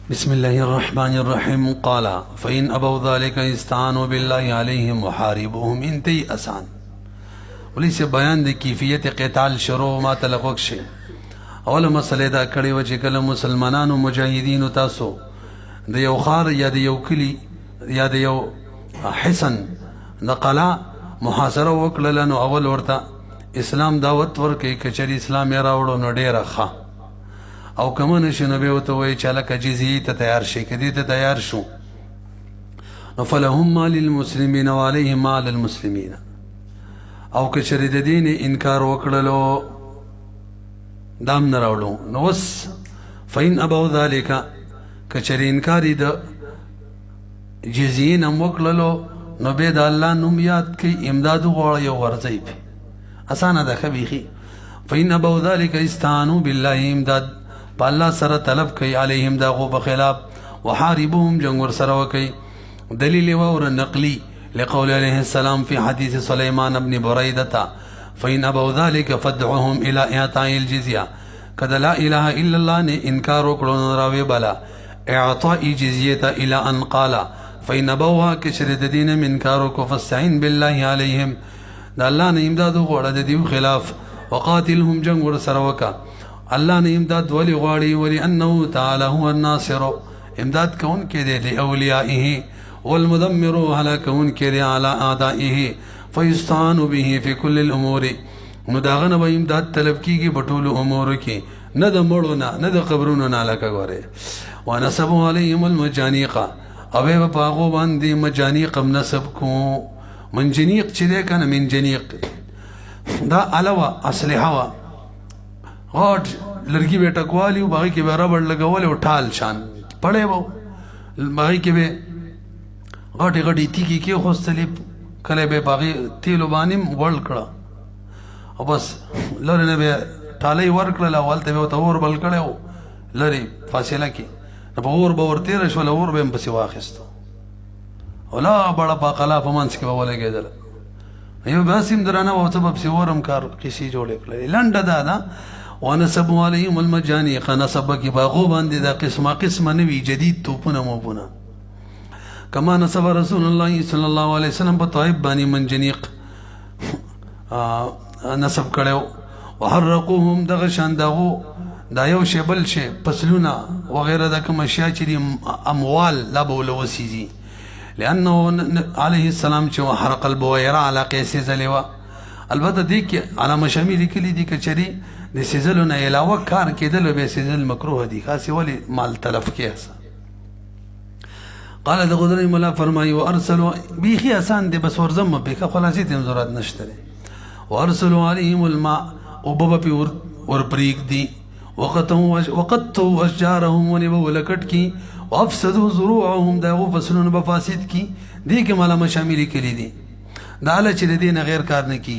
بسم الله الرحمن الرحیم قال فإن ابوا ذلك استعانوا بالله عليهم وحاربوهم انتهی آسان ولی سے بیان دی کیفیت قتال شروع ما تلقوک شي اول مسئله دا کړي و چې کله مسلمانانو مجاهدینو تاسو د یو خار یا د یو کلی یا د یو حسن د قلا محاصره وکړه نو اول ورته اسلام دعوت ورکړي کچري اسلام یې راوړو نو ډیره ښه او کمن شنو به وته وای چې لکه جزیه ته تیار شي کدی ته تیار شو نو فلهم مال للمسلمین وعليهم مال للمسلمین او کچری د دین انکار وکړلو دام نه راوړو نو وس فین ابو ذالک کچری انکار د جزیه نم وکړلو نو به د الله نوم یاد کی امداد غواړي او ورځي اسانه ده خبيخي فین ابو ذالک استعانوا بالله امداد بالله سره طلب کوي عليهم داغو بخلاف وحاربهم جنگ سره وکي دلیل اور نقلی لقول عليه السلام في حديث سليمان بن بريدة فإن أبوا ذلك فادعوهم إلى إعطاء الجزية كذا لا إله إلا الله نے انکار وکړو راوي بلا اعطاء جزية الى ان قال فإن أبوها كشرد دين من انکارو فاستعين بالله عليهم دا الله نے امداد غوړه د دیو خلاف وقاتلهم جنگ سره وکا الله نے امداد ولی غواړي ولی انه تعالی هو الناصر امداد کون کې دی لاولیائه والمدمر على كون کې دی على اعدائه فيستعان به في كل الامور نو داغه به امداد طلب کیږي بټول امور کې نه د مړو نه د قبرونو نه لکه غوره ونسب عليهم المجانيق او به پاغو باندې مجانيق نسب کو منجنيق چې ده کنه منجنيق دا علاوه اسلحه وا غاټ لړکی به ټکوالی او باقي کې به ربړ لګول او ټال شان پړې وو باقي کې به غاټي غاټي تیږي کې خوستلې کله به باقي تیلو باندې ورل کړه او بس لره به ټالې ور کړل اول ته به اور بل کړو لری فاصله کې په اور به ورته رسول اور به په سیوا واخستو ولا بڑا باقلا په منځ کې به ولګېدل یو باسم درانه او سبب سیورم کار کسی جوړ کړل لنډه دا ونسب عليهم المجانيق نسب کی باغو باندې دا قسمه نوی جدید توپونه موبونه کما نسب رسول الله صلی الله علیه وسلم په طائب باندې منجنيق نسب کړو وحرقوهم دغه شان دغو دا یو شی بل شی پسلونه وغیرہ د کوم اشیاء چې اموال لا بول وسیږي لانه عليه السلام چې حرق البويره على قيس زلوا البته دي کې علامه شامل کلی دي کچري د سیزلو نه علاوه کار کېدل به سیزل مکروه دي خاصه ولی مال تلف کیسه قال د غدری مولا فرمایي وارسلوا بيخي آسان دي بس ورزم به که خلاصې تم ضرورت نشته وارسلوا عليهم الماء وبب ور پریک دي وقتوا اشجارهم ونبو لکټ کی وافسدوا زروعهم دا فصلون بفاسد کی دي کې مالا شامل کلی دي دا له چې دین غیر کار نه کی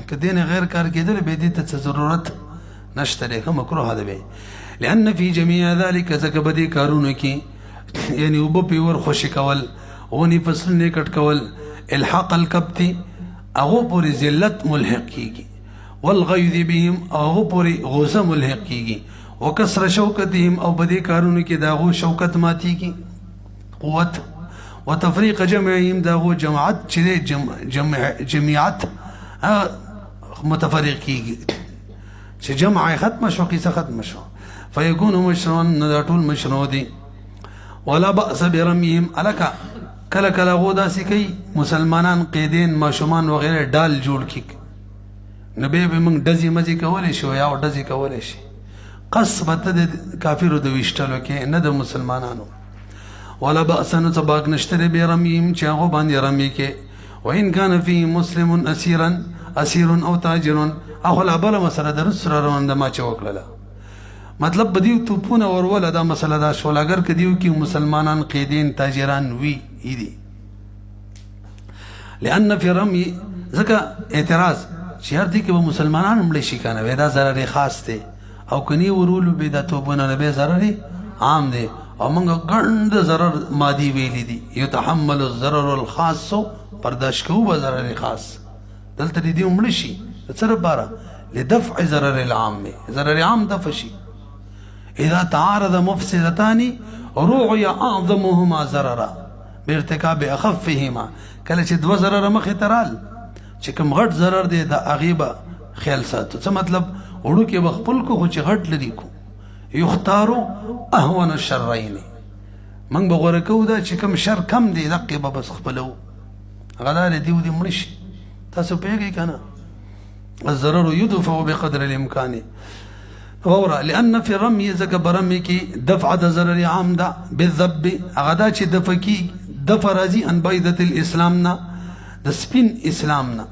که دین غیر کار کېدل به دي ته ضرورت نشته کوم مکروه ده به لان في جميع ذلك زکبدي کارونه کی یعنی وب پیور خوشی کول اونی فصل نه کټ کول الحاق الكبت اغه پوری ذلت ملحق کیږي والغيظ بهم اغه پوری غوسه ملحق کیږي وکسر شوکتهم او بدی کارونه کی داغو شوکت ماتی کی قوت وتفريق جمعهم داغو جماعت چې جمعیت متفرق کیږي چې جمع ختم شو قصه ختم شو فيكون مشروعا نداتول مشروع دي ولا باس برميهم الک کله کله غودا سکی مسلمانان قیدین ماشومان وغیرہ ډال جوړ کی نبی به موږ دزي مزي کولې شو یا دزي کولې شي قصبت د کافرو د وشتلو کې نه د مسلمانانو ولا باس نتباق نشتري برميهم چې هغه باندې رمي کې وان كان فيه مسلم اسير او تاجر اخو لا بل مسله درس روان د ما چوکړه مطلب بدیو توپونه ورول دا مسله دا شول اگر کدیو کې مسلمانان قیدین تاجران وی دي لان في رمي ځکه اعتراض شهر دي کې مسلمانان مړ شي کنه ودا ضرر خاص دي او کني ورول به د توبونه نه به ضرر عام دي او موږ ګڼ ضرر مادي ویلي دي يتحمل الضرر الخاص برداشت کوو به ضرر خاص دلته دي مړ شي سره بارا لدفع ضرر العام ضرر عام دفع شي اذا تعارض مفسدتان رعي اعظمهما ضررا بارتکاب اخفهما. کله چې دوه ضرر مخې ته رال چې کوم غټ ضرر دی د هغې به خیال ساتو. څه مطلب؟ وړوکې به خپل کو خو چې غټ لري کو. یختارو اهون الشرین، موږ به غوره کوو دا چې کوم شر کم دی دقې به بس خپلو. هغه دا دی دیو دې مړه شي. تاسو پوهېږئ که نه؟ الضرر يدفع بقدر الامکان. وورا لأن في الرمي ځکه په رمي کې دفع د ضرر عام ده بالذب، هغه دا چې دفع کي دفع راځي عن بيضة الاسلام نه، د سپین اسلام نه.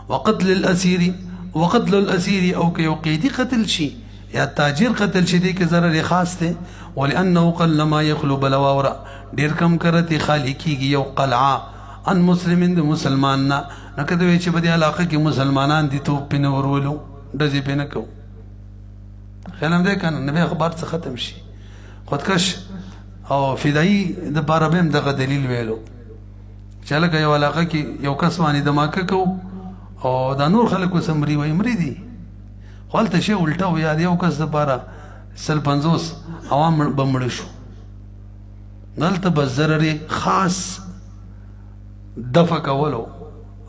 وقتل الاسیر او که یو قیدي قتل شي یا تاجر قتل شي دی که ضرر خاص دی. ولانه قل ما يخلو بلواورا ډیر کم کرتی خالی کیږي یو قلعه ان مسلمین د مسلمان نه. نو که دوی چې په دې علاقه کې مسلمانان دي توپ پې نه ورولو، ډزې پې نه کوو. خیال هم دی که نه؟ نبی اخبار څه ختم شي. خودکش او فدایي دپاره به هم دغه دلیل ویلو چې هلکه یو علاقه کې یو کس باندې دماکه کوو او دا نور خلک اوس مري وایي مري دي، خو هلته شی الټه و. یا د یو کس دپاره 150 عوام به مړه شو، دلته به ضرر خاص دفع کولو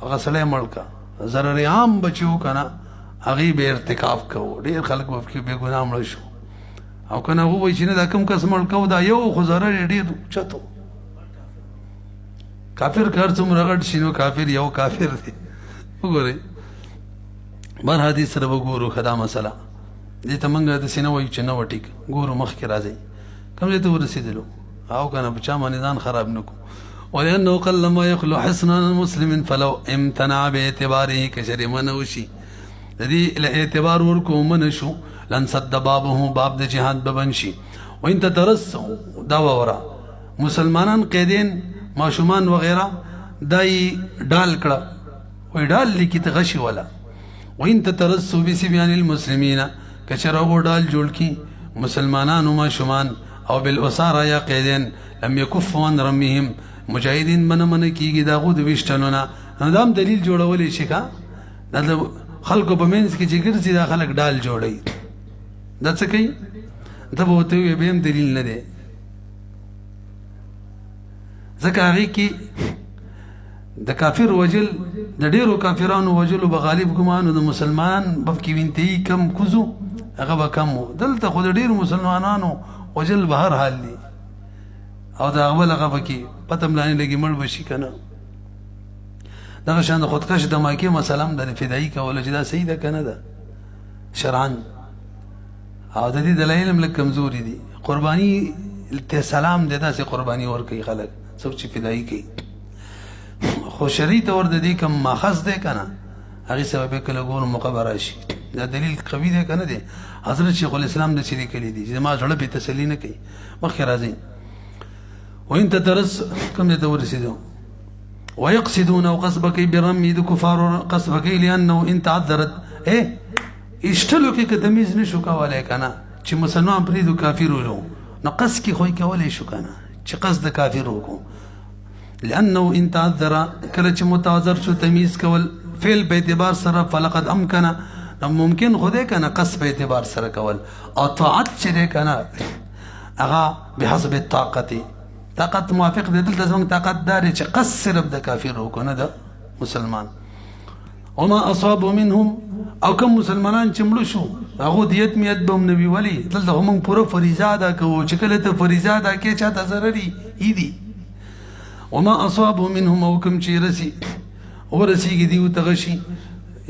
هغه سړی مړ که. ضرر عام به چې و که نه هغې به ارتکاب کوو. ډېر خلک به پکې بې ګناه مړه شو. او که نه ووایي چې نه دا کوم کس مړ کوو دا یو خو ضرر یې ډېر اوچت و. کافر که هر څومره غټ شي نو کافر یو کافر دی. وګورئ بر حدیث سره به ګورو ښه دا مسله. دې ته موږ داسې نه وایو چې نه وه ټیک، ګورو مخکې راځئ کوم ځای ته ورسېدلو او که نه په چا باندې ځان خراب نه کړو. ولأنه قل ما يخلو حسنا مسلم فلو امتنع باعتباره کشر منع وشي د دې اعتبار ورکو منع شو لنسد بابه باب د جهاد به بند شي. وان تترسو دا ووره مسلمانان قیدین ماشومان وغیره دا یې ډال کړه وایي ډال لیکي ته غشي ولا. وان تترسو بصبيان المسلمین کچر هغو ډال جوړ کي مسلمانانو ماشومان او بالاساره یا قیدین لم یکفوا عن رميهم مجاهدین منه کیږي د هغو د ویشتلو نه. نو دا هم دلیل جوړولی شي که دا د خلکو په منځ کې چې ګرځي دا خلک ډال جوړوي. دا څه کوي؟ ته به ورته ووایې بیا هم دلیل نه دی، ځکه هغې کې د کافر وجل د ډېرو کافرانو وجلو به غالب ګمانو د مسلمان به پکې وینتهیي کم کوزو هغه به کم و. دلته خو د ډېرو مسلمانانو وجل به هر حال دی او د هغه بل هغه پکې پته هم لا نه لګي مړ به شي که نه. دغه شان د خودکش دماکې مسله هم د فدایي کوله چې دا صحیح ده که نه ده شرعاً. او د دې دلایل هم لږ کمزوري دي. قرباني ته سلام دی داسې قرباني ورکوي خلک څوک چې فدایي کوي، خو شرعي طور د دې کوم ماخذ دی که نه هغې سبب یې کله ګورو موقع به راشي. دا دلیل قوي دی که نه دی؟ حضرت شیخ الاسلام داسې لیکلي دي چې زما زړه پرې تسلي نه کوي. مخکې راځئ. وان تترس کوم ځای ته ورسېدو. ويقصدون قصبك برمي د کفارو قصبك لانه ان تعذرت اشتلو کې که تمیز نشو کولی که نه چې مسلمان پرېږدو کافر ولو نو قصد کې خو یې کولی شو که نه چې قصد د کافر وکړو. لانه ان تعذر کله چې متعذر شو تمیز کول فعل په اعتبار سره فلقد امکنه نو ممکن خو دی که نه قصد په اعتبار سره کول. او طاعت چې دی که نه هغه بحسب الطاقت طاقت موافق دی. دلته زموږ طاقت دا دی چې قصد صرف د کافر وکړو نه د مسلمان. وما اصابو منهم او کم مسلمانان چې مړه شو هغو دیت میت به هم نه وي. ولې؟ دلته خو موږ پوره فریضه ادا کوو چې کله ته فریضه ادا کوې چاته ضرري دي. وما اصابو منهم او کم چې ورسیږي دیو ته غشي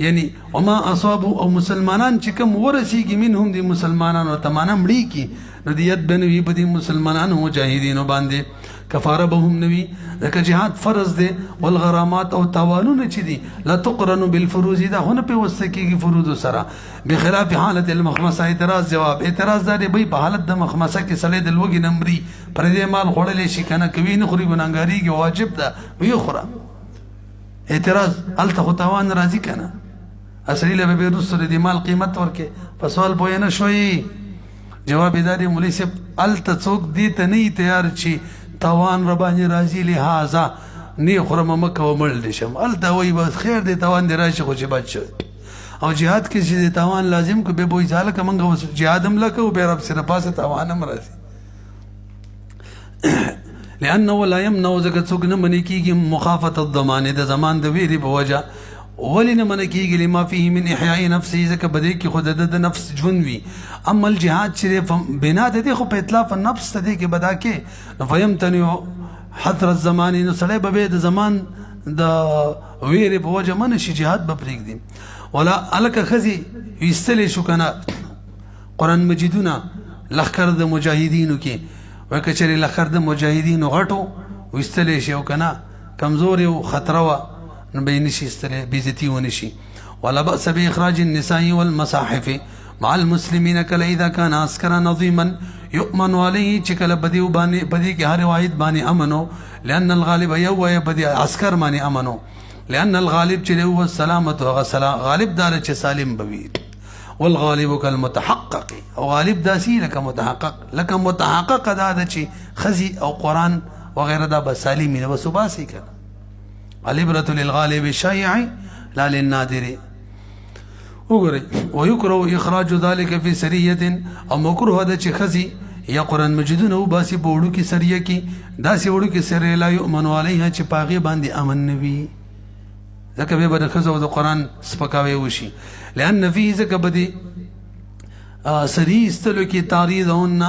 یعنی وما اصابو او مسلمانان چې کم ورسیږي منهم دی مسلمانانو ته معنا مړي کی نو دیت به نه وي په دې مسلمانانو مجاهدینو باندې. کفاره به هم نه وي ځکه جهاد فرض دی. والغرامات او تاوانونه چې دي لا تقرن بالفروض دا خو نه پیوسته کېږي فروضو سره. بخلاف حالت المخمسه اعتراض جواب اعتراض دا دی بی په حالت د مخمسه کې سړی د لوږې نه مري پردی مال خوړلی شي که نه کوي نه خوري ګناهګارېږي واجب ده ویې خوره. اعتراض هلته خو تاوان راځي که نه اصلي له به بیا وروسته د دې مال قیمت ورکې په سوال پوه نه شوي. جواب یې دا دی مولوي صاحب هلته څوک دې ته نه تیار چې تاوان را باندې راځي لهذا نه خورم مه کوه مړ دې شم. هلته وایي بس خیر دی تاوان دې راشي خو چې بد شوی. او جهاد کې چې تاوان لازم کو بیا به وایي چې هلکه موږ اوس جهاد هم لا کوو بیا رب سره پاسه تاوان هم راځي. لانه لا يمنع ځکه څوک نه منې کېږي مخافة الضمان د زمان د ویرې په وجه ولې نه منې کېږي لما فيه من احیاء نفسه ځکه په دې کې خو د نفس ژوند وي اما الجهاد چې بنا د دې خو په اطلاف النفس ته دې کې بدا کې فيمتنع حضر الزمان نو سړی به د زمان د ویرې په وجه منه شي جهاد به پرېږدي ولا الکه ښځې ویستلی شو که نه قرآن مجیدونه لښکر د مجاهدینو کې وایي که چېرې لښکر د مجاهدینو غټو ویستلی شي او که نه کمزورې او خطره وه نو به یې نشي ایستلی بېزتي ونه شي ولا بأس بإخراج النساء والمصاحف مع المسلمین کله اذا كان عسكرا نظیما يؤمن عليه چې کله بدی کې هر واحد باندې امنو لأن الغالب یو بدی عسكر باندې امنو لأن الغالب چې هو السلامت غالب دار چې سالم بوي والغالب كالمتحقق او غالب داسي لکه متحقق دا د چې خزي او قرآن وغيره دا به سالمین و سباسي کنه العبرة للغالب الشائع لا للنادر وګورئ ويكره اخراج ذلك في سريه او مکروه ده چې خزي یا قرآن مجیدونه وباسي په وړو کې سریه کې داسې وړو کې سریه لا یؤمن علیها چې په هغې باندې امن نه وي ځکه بیا به د ښځو د قرآن سپکاوی وشي لأن فيه ځکه به د سریې ایستلو کې تعریضهن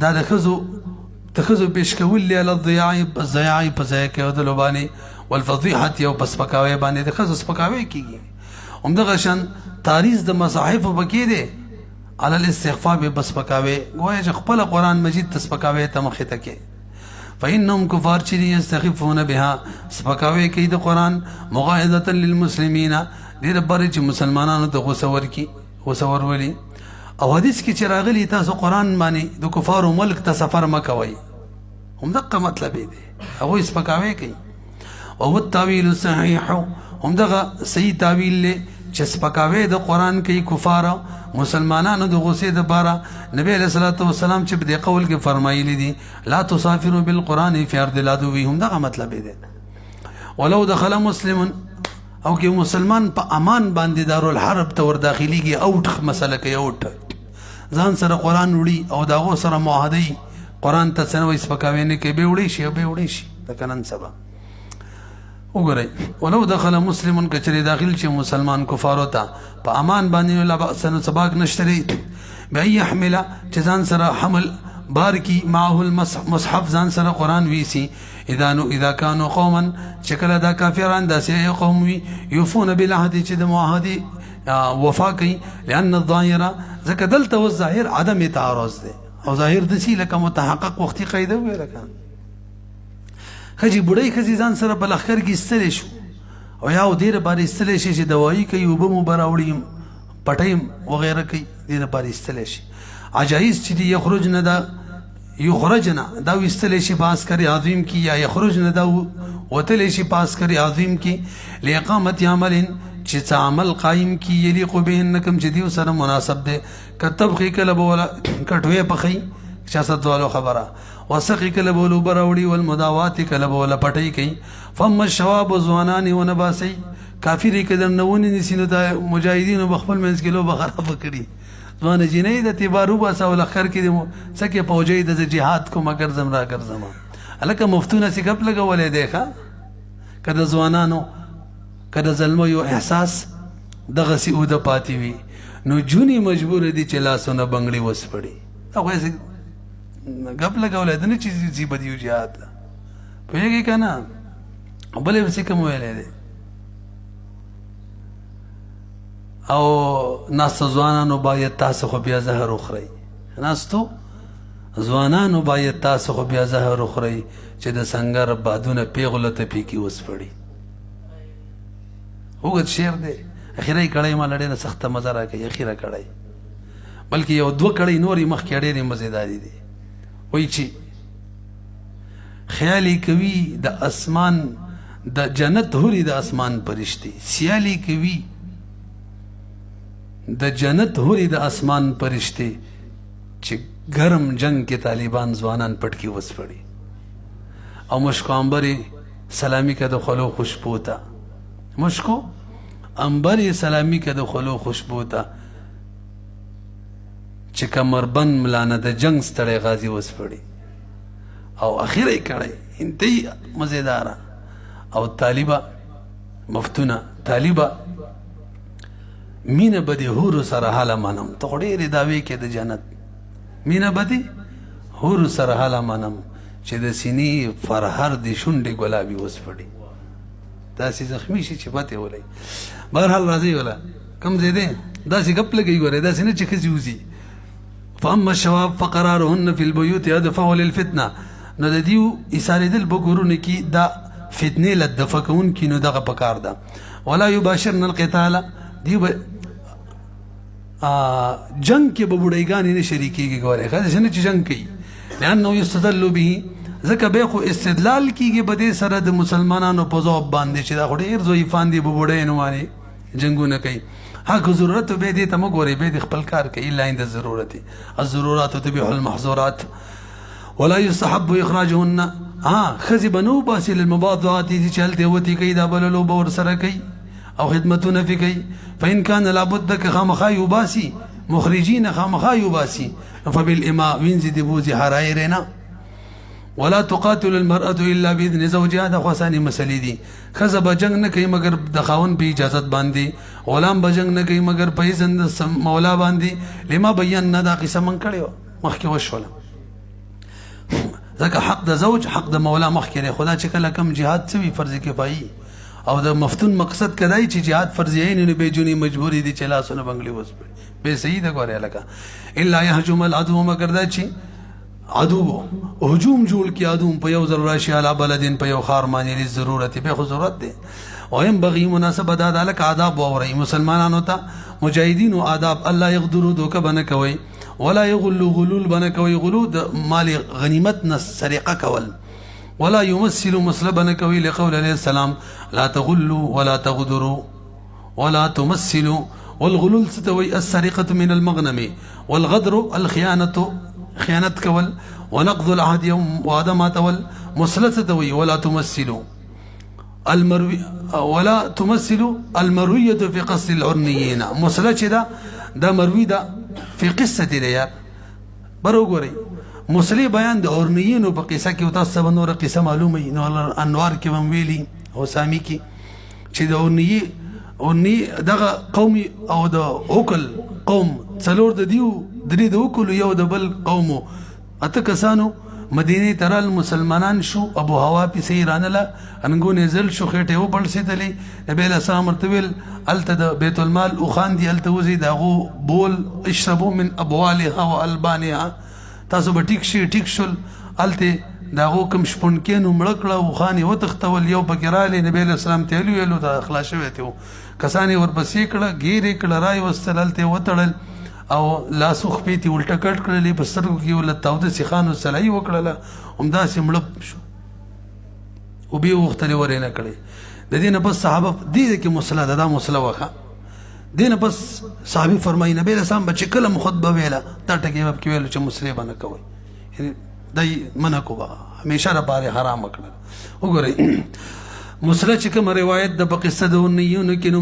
دا د ښځو پیش کول لی علی الضیاع په ضایع کېدلو باندې والفضیحة او په سپکاوی باندې د ښځو سپکاوی کېږي همدغه شان تعریض د مصاحفو پکې دی على الاستخفاف بسپکاوی گویا چې خپل قرآن مجید ته سپکاوی ته مخې ته کې فإنهم کفار چې دي یستخفون بها سپکاوی کوي د قرآن مغایظة للمسلمین دې لپاره چې مسلمانانو ته غوسه ورولي او حدیث کې چې راغلي تاسو قرآن باندې د کفارو ملک ته سفر مه کوئ همدغه مطلب دی هغوی سپکاوی کوي او التاویل الصحیح همدغه صحیح تاویل دی چې سپکاوی د قرآن کوي کفار مسلمانانو د غوسې دپاره نبی علیه الصلاة والسلام چې په دې قول کې فرمایلی دي لا تسافروا بالقرآن فی ارض العدو همدغه مطلب دی ولو دخل مسلم او کې مسلمان په امان باندې دارالحرب ته ور داخلیږي اوټ مسله کوي اوټ ځان سره قرآن وړي او د هغو سره معاهدوي قرآن ته څه نه وایي سپکاوی نه کوي بیا وړی شي او بیا وړی شي لکه نن سبا وګورئ ولو دخل مسلم کچری داخل چې مسلمان کفارو ته په امان باندې لا بأس سباق نشتري بیا يحمل چې ځان سره حمل بار کی معه المصحف ځان سره قرآن ویسي اذا كانوا قوما چې کله دا کافران داسې قوم وي یوفون بالعهد چې د معاهدې وفا کوي لأن الظاهره ځکه دلته والظاهر عدم تعارض دی او ظاهر داسې لکه متحقق وختي قاعده ویل کړه خجی بډای خزي ځان سره په لښکر کې ایستلی شو او یا ډېر لپاره ایستلی شي چې دوایي کوي اوبه مو به راوړي پټۍ وغیره کوي دې لپاره ایستلی شي عجایز چې دي یخرجنه دا ویستلی شي په عسکر عظیم کې یا یخرجنه دا وتلی شي په عسکر عظیم کې لاقامت عمل چې څه عمل قایم کی یلیق بهن کوم چې دیو سره مناسب دی کتب خې کله به ولا کټوې پخې سیاست والو خبره وسقي کله بولو براوړي والمداوات کله بوله پټي کوي فم الشواب زوانان ونباسي کافری کدر نونی نسینو دا مجاهدینو بخپل منځ کې لو بخراب کړي ځوان جنې د تیبارو باسا ول اخر کې سکه فوجي د جهاد کو مگر زمرا ګرځما الکه مفتونه سی کپ لګولې دیکھا کده ځوانانو کده زلمو یو احساس دغه سی او د پاتې وي نو جونی مجبور دي چې لاسونه بنگړي وسپړي هغه غب لګولې د نه چیزې زی بدیو جهاد پوهیږي که نه بلې پسې کوم ویلی دی او ناستو ځوانانو باید تاسو خو بیا زهر وخورئ ناستو ځوانانو باید تاسو خو بیا زهر وخورئ چې د سنګر بادونه پیغله ته پیکي وسپړي اوږد شعر دی اخیری کړی ما ډېره سخته مزه راکوي اخیره کړی بلکې یو دوه کړی نورې مخکې ډېرې مزېداري دي وایي چې خیالي کوي د اسمان د جنت هوري د اسمان پرشتي سیالي کوي د جنت هوري د اسمان پرشتي چې ګرم جنگ کې طالبان ځوانان پټکی وسپړي او مشکو انبري سلامي که د خلو خوشبو ته مشکو انبري سلامي که د خلو خوشبو ته چې کمربند ملانه د جنگ ستړی غازي وسپړي او اخیره یې کړی انتهایی مزیداره. او طالبه مفتونه طالبه مینه به د حورو سره هله منم. ته خو ډېرې دعوې کې د جنت مینه به د حورو سره هله منم چې د سینې فرهر د شونډې ګلابي وسپړي داسې زخمي شي چې پتې ولئ. بهرحال راځئ ولا کم ځای دی داسې ګپ لګوي ګورئ داسې نه چې ښځې وځي. فاما الشواب فقرارهن فی البیوت ادفع للفتنه. نو د دیو ایسارېدل په کورونو کې دا فتنې له دفع کوونکي نو دغه پکار ده. ولا یباشرن القتال دیو به جنگ کې به بوډایګانې نه شریکېږي. ګورئ ښځې نه چې جنگ کوي لأنه یستدل به ځکه بیا خو استدلال کېږي په دې سره د مسلمانانو په ذوب باندې چې دا خو ډېر ضعیفان دي په بوډیانو باندې جنګونه کوي. حق ضرورت به دې ته مه ګورئ بیا دې خپل کار کوي الا عند الضرورت. الضرورات تبيح المحظورات. ولا يستحب اخراجهن ښځې به نه وباسي للمباضعات چې هلته وتې کوي دا بله لوبه ورسره کوي او خدمتونه پې کوي. فإن كان لابد که خامخا یوباسي مخرجین خامخا یوباسي فبالإماء وینځي د بوځي حرایرې نه. ولا تقاتل المرأة الا باذن زوجها. دا خو اسانې مسلې دي. ښځه به جنګ نه کوي مګر د خاوند په اجازت باندې. غلام به جنګ نه کوي مګر په اذن د مولا باندې. لما بینا دا قصه من کړې وه مخکې وشوله ځکه حق د زوج حق د مولا مخکې دی. خدا چې کله کم جهاد څه وي فرض کفایي او د مفتون مقصد کدای چې جهاد فرضیه نه به جونی مجبوری دي چې لاسونه بنگلي وسپړي به صحیح ده. ګورې لکه الا يهجم العدو مګر دا چې عدو هجوم جوړ کی عدو په یو ځل راشي علی بلدین په یو ښار باندې ضرورت به خو ضرورت دی. ویم بغي مناسبه دا دلک آداب واورئ مسلمانانو ته مجاهدینو آداب. الله یغدرو دوکه بنه کوي ولا یغلو غلول بنه کوي غلو د مال غنیمت نه سرقه کول. ولا يمثل مسلبا كوي لقول عليه السلام لا تغلوا ولا تغدروا ولا تمثلوا. والغلول ستوي السرقة من المغنم والغدر الخيانة خيانة كول ونقض العهد يوم وعدم تول مسلة ستوي ولا تمثلوا ولا تمثلوا المروية في قصد العرنيين. مسلة دا مروي دا في قصة ديار بروغوري مسلې بیان د اورنیینو په قصه کې تاسو به نور قصه معلومه نو انوار کې هم ویلي او سامي کې چې د اورنی دغه قومي او د اوکل قوم څلور د دیو درې د اوکل یو د بل قومو اته کسانو مدینه ترال مسلمانان شو ابو هوا پسې رانله انګو نزل شو خېټه و پړسېدلې نبی له سلام ورتویل الته د بیت المال او خان دی الته وزي دغه بول اشربوا من ابوالها والبانها. تاسو به ټیک شي ټیک شول الته دغه کوم شپونکینو مړ کړه او خاني وتختول یو پکې رالی نبی له سلام ته ویلو دا اخلاص شوی ته کسانی ورپسې کړه ګیرې کړه رای وستل الته وتړل او لاسو خپېتی الټه کټ کړلې په سترګو کې ول تاوده سیخانو سلای وکړله همدا سي مړ شو او به وختلې ورې نه کړې. د دې نه پس صحابه دې کې مصلا دا مصلا وخه دین پس صحابي فرمایي نبی رسول الله چې کله خطبه ویله دا ټکی کې ویل چې مسلې باندې کوي یعنی دای منع کو همیشه را باره حرام کړل. وګورئ مسله چې کوم روایت د بقصه د نیونو کې نو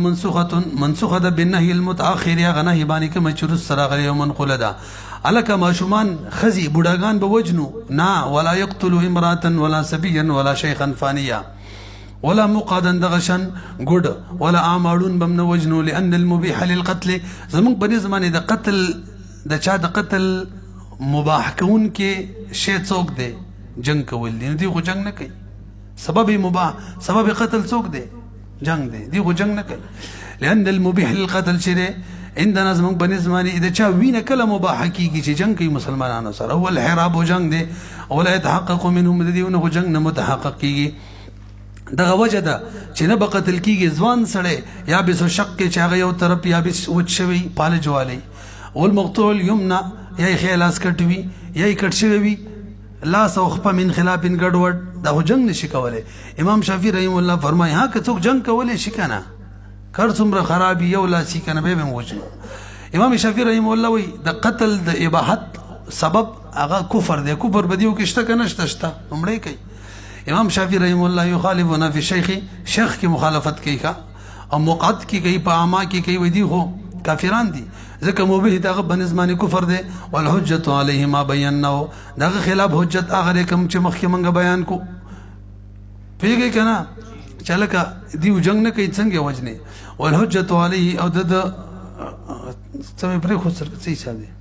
منسوخه ده بالنهي المتاخر یا غنه باندې کوم چې سره غلي او منقوله ده. الک ماشومان خزي بوډاګان به وجنو نه ولا يقتل امراه ولا سبيا ولا شيخا فانيا ولا مقعدا دغشن ګډ ولا اعمالون بم نه وجنو لان المبيح للقتل. زمون په دې زمانه د قتل د چا د قتل مباح کون کې شی څوک دی جنگ کول دي دی خو جنگ نه کوي سبب مباح سبب قتل څوک دی جنگ دی دی خو جنگ نه کوي. لان المبيح للقتل شری عندنا زمون په دې زمانه د چا وینه کله مباح کیږي چې جنگ کوي مسلمانانو سره اول حراب او جنگ دی ولا يتحقق منهم دیونه جنگ نه متحقق کیږي. دغه وجه ده چې نه به قتل کیږي ځوان سړی یا به سو شق کې چې هغه یو طرف یا به وچ شوی پالج والی والمقطوع اليمنى یا خیال اس کټوي یا کټ شوی لاس او خپه من خلاف ګډوډ دا جنگ نشي کولای. امام شافعي رحم الله فرمایي ها که څوک جنگ کولای شي کنه کار څومره خرابي یو لاسي کنه به موجود. امام شافعي رحم الله وي د قتل د اباحت سبب هغه کفر دی. کفر بدیو کې شته کنه شته عمره کوي. امام شافعي رحم الله يخالفنا في شيخ کی مخالفت کوي کا او مقعد کی کوي په عامه کی کوي ودي هو کافران دي ځکه مبیح دغه بنظماني کفر دی والحجت علیه ما بیناه دغه خلاف حجت هغه کوم چې مخکې موږ بیان کو پیږي کنه چې لکه دیو جنگ نه کوي څنګه وجنه والحجت علیه او د سمې پرې خو سره څه حساب دی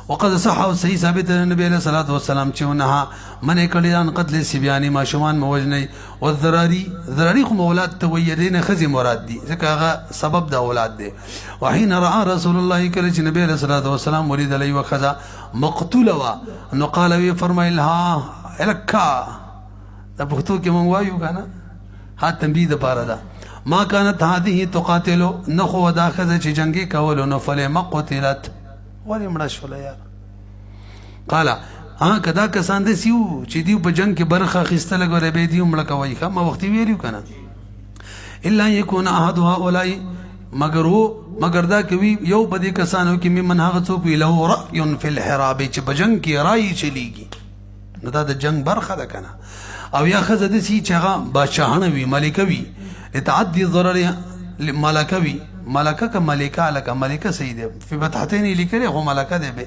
وقد صح او صحیح ثابت النبي عليه الصلاه والسلام چې ونه من کړي ان قتل سبياني ما شومان موجني والذراري خو اولاد تويدين خزي مراد دي ځکه هغه سبب د اولاد دي وحين راى رسول الله کله چې نبی عليه الصلاه والسلام ولید علی وخذا مقتول وا نو قال وی فرمایلها الکا د پښتو کې مونږ وایو کنه ها تنبيه د پاره ده ما كانت هذه تقاتل نخو دا خزه چې جنگي کول نو فل مقتلت ولی مړه شول یار قال کدا کسان د سیو چې دیو په جنگ کې برخه اخیستل غره به دیو مړه کوي خامہ وخت ویلو کنه الا يكون احد هؤلاء مگر دا کوي یو په دې کسانو کې ممن هغه څوک وی له راي فی الحراب چې په جنگ کې رائے چلیږي نو دا د جنگ برخه ده کنه او یا خزه د سی چې هغه بادشاہانه وی ملک وی اتعدي ضرر ملکه وی ملکه که ملکه لکه ملکه سیده فی فتحتین لیکلی خو ملکه دی به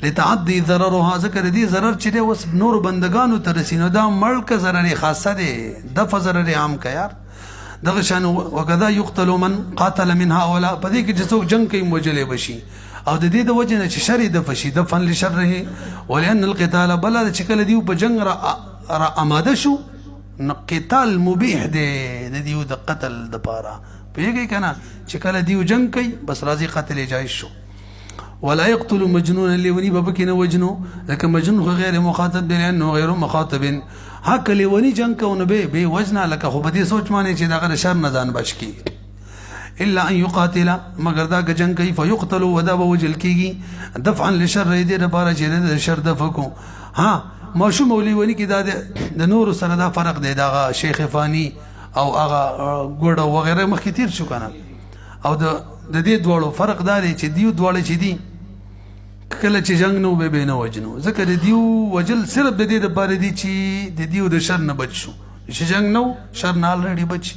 لتعدي ضررها ذکر دی ضرر چې دی وس نور بندگانو ته رسینو دا ملک ضرر خاصه دی دفع ضرر عام کا یار دغه شان وکذا یقتل من قاتل من هؤلاء په دې کې چې څوک جنگ کوي موجلې بشي او د دې د وجه نه چې شر د فشي د فن لشره ولان القتال بل چې کله دی په جنگ را اماده شو نو قتال مبیح دی د دیو د قتل د پاره پیږي کنه چې کله دیو جنگ کوي بس راضي قتل جایز شو ولا يقتل مجنون لوني ببكنا وجنه لكن مجنون غير مخاطب لانه غير مخاطب حق لوني جنگ كونه به وجنا لك خو بدي سوچ مانه چې دغه شر نه ځان بچ کی الا ان يقاتل مگر دا جنگ کوي فيقتل ودا وجل کیږي دفعا لشر دې لپاره چې د شر دفکو ها ماشو مولوی ونی کې دا د نور سره دا فرق دی دا شیخ فانی او هغه ګوډه وغیرہ مخکې تیر شو کنه او د دې دوړو فرق دا دی چې دیو دوړه چې دی کله چې جنگ نو به نه وجنو ځکه د دیو وجل صرف د دې لپاره دی چې د دیو د شر نه بچ شو چې جنگ نو شر نه الریډي بچ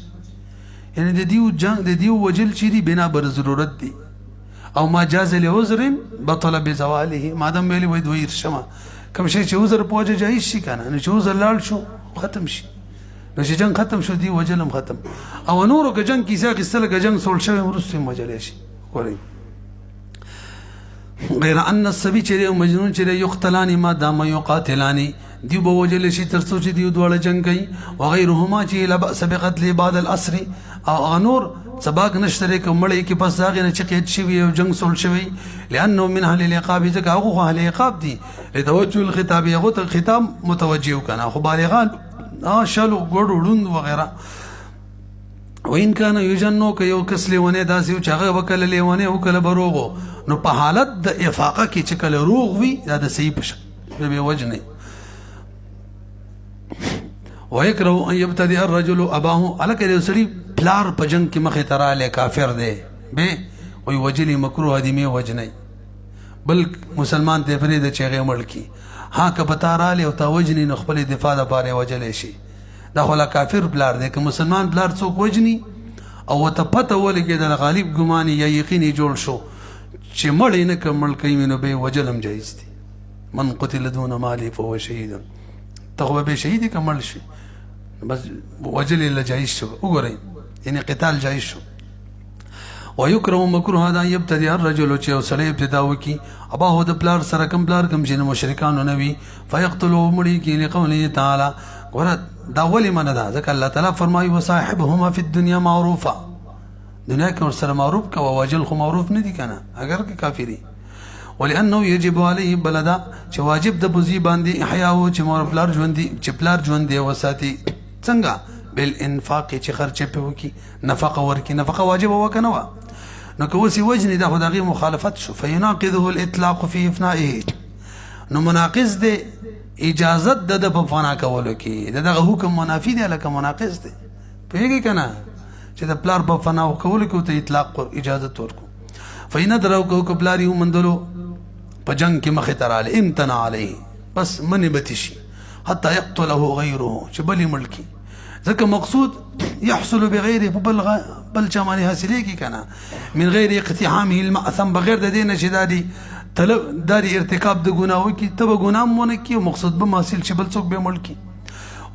یعنی د دیو جنگ د دیو وجل چې دی بنا بر ضرورت دی او ما جاز لعذر بطل بزواله مادام ویلی وای دوی ارشما کوم شي چې عذر پوجا جایز شي کنه نو چې عذر لاړ شو ختم شي نو چې جنگ ختم شو دی وجلم ختم او نورو که جنگ کیسه کیسه که جنگ سول شوی ورسته مجلې شي وري غیر ان السبي چې مجنون چې یقتلان ما دام یقاتلان دی به وجل شي تر څو چې دی دوړه جنگ کوي وغيرهما چې لا باس بقتل بعد الاسر او نور سباق نشتري کومړی کې پس داغه نه چې قید شوی او جنگ سول شوی لانه من اهل العقاب ځکه هغه اهل عقاب دي لتوجه الخطاب هغه ته خطاب متوجه کنه خو بالغان شلو ګړو لوند وغيرها وان كان يجنو که یو کس لیونه داسې چې هغه وکړه لیونه او کله بروغو نو په حالت د افاقه کې چې کله روغ وي دا د صحیح پښه به وجنه ويكره ان يبتدئ الرجل اباه الک یو سړي پلار په جنگ کې مخه تراله کافر دی به وي وجلی مکروه دی می وجنه بل مسلمان ته فرید چې هغه ملکی ها که بتاراله او توجنی نو خپل دفاع لپاره وجلې شي دا خلا کافر بلار دی که مسلمان بلار څوک وجني او ته پته ولګي د غالب ګماني یا یقیني جوړ شو چې مړ نه کمل کوي نو به وجلم جایز دي من قتل دون مال فهو شهيد تخو به شهید کمل شي بس وجل له جایز شو وګورئ یعنی قتال جایز شو ويكره مكروه هذا يبتدي الرجل چې سړی ابتدا وکي ابا د پلار سره کم پلار کم چې مشرکانو نوي فيقتلوا مړي کې لقوله تعالی ګور دا ولي من ده ځکه الله تعالی فرمایي وصاحبهما في الدنيا معروفا دنیا کې سره معروف کا واجل خو معروف نه دي کنه اگر کې کافری ولانه يجب عليه بلدا چې واجب د بوزي باندې احیا او چې مور پلار ژوند دي چې پلار ژوند دی وساتي څنګه بالانفاق چې خرچه په وکي نفقه ورکی نفقه واجب وکنه نو کوسي وجني دا خدای مخالفت شو فيناقضه الاطلاق في افنائه نو مناقض دي اجازت د په فنا کولو کې دغه حکم منافی دی لکه مناقض دی پیږي کنه چې د پلار په فنا کولو کې ته اطلاق اجازت ورکو فین درو کو پلاری ومندلو په جنگ کې مخه تراله امتنع عليه بس من بتشي حتى يقتله غيره چې بلی ملکی ځکه مقصود يحصل بغیر بل چا باندې حاصلېږي که نه من غیر اقتحامه المأثم بغیر د دې نه چې دا د ارتکاب د ګناه وکړي ته به ګناه هم ونه کړي او مقصود به حاصل شي بل څوک به یې مړ کړي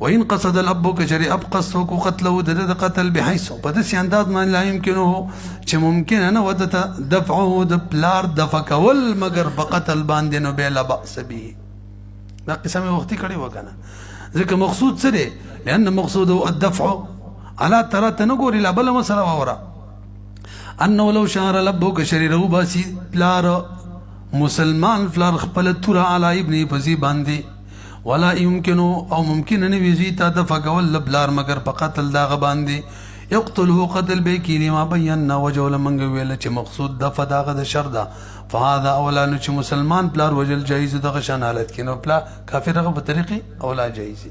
وإن قصد الأب كشري أب قصدك قتله دد قتل بحيث بدس انداز من لا يمكنه چې ممکن نه ودت دفعه د پلار دفع کول مگر بقتل باندې نو بلا بأس به دا قسمه وختي کړي وکنه ځکه مقصود څه دی لأن مقصوده الدفع على ترى تنقور الى بل مسألة وورا انه لو شعر الأب كشري رو باسي پلار مسلمان پلار خپل تورا على ابن فزي باندې ولا يمكن او ممکن نه وي زیتا د فقول لبلار مگر په قتل دا باندې يقتله قتل به کی لما بينا وجول منګ ویل چې مقصود د فداغه د شر ده فهذا اولانو چې مسلمان بلار وجل جایز د غشن حالت کې نو بلا کافر هغه په طریقې اولا جایز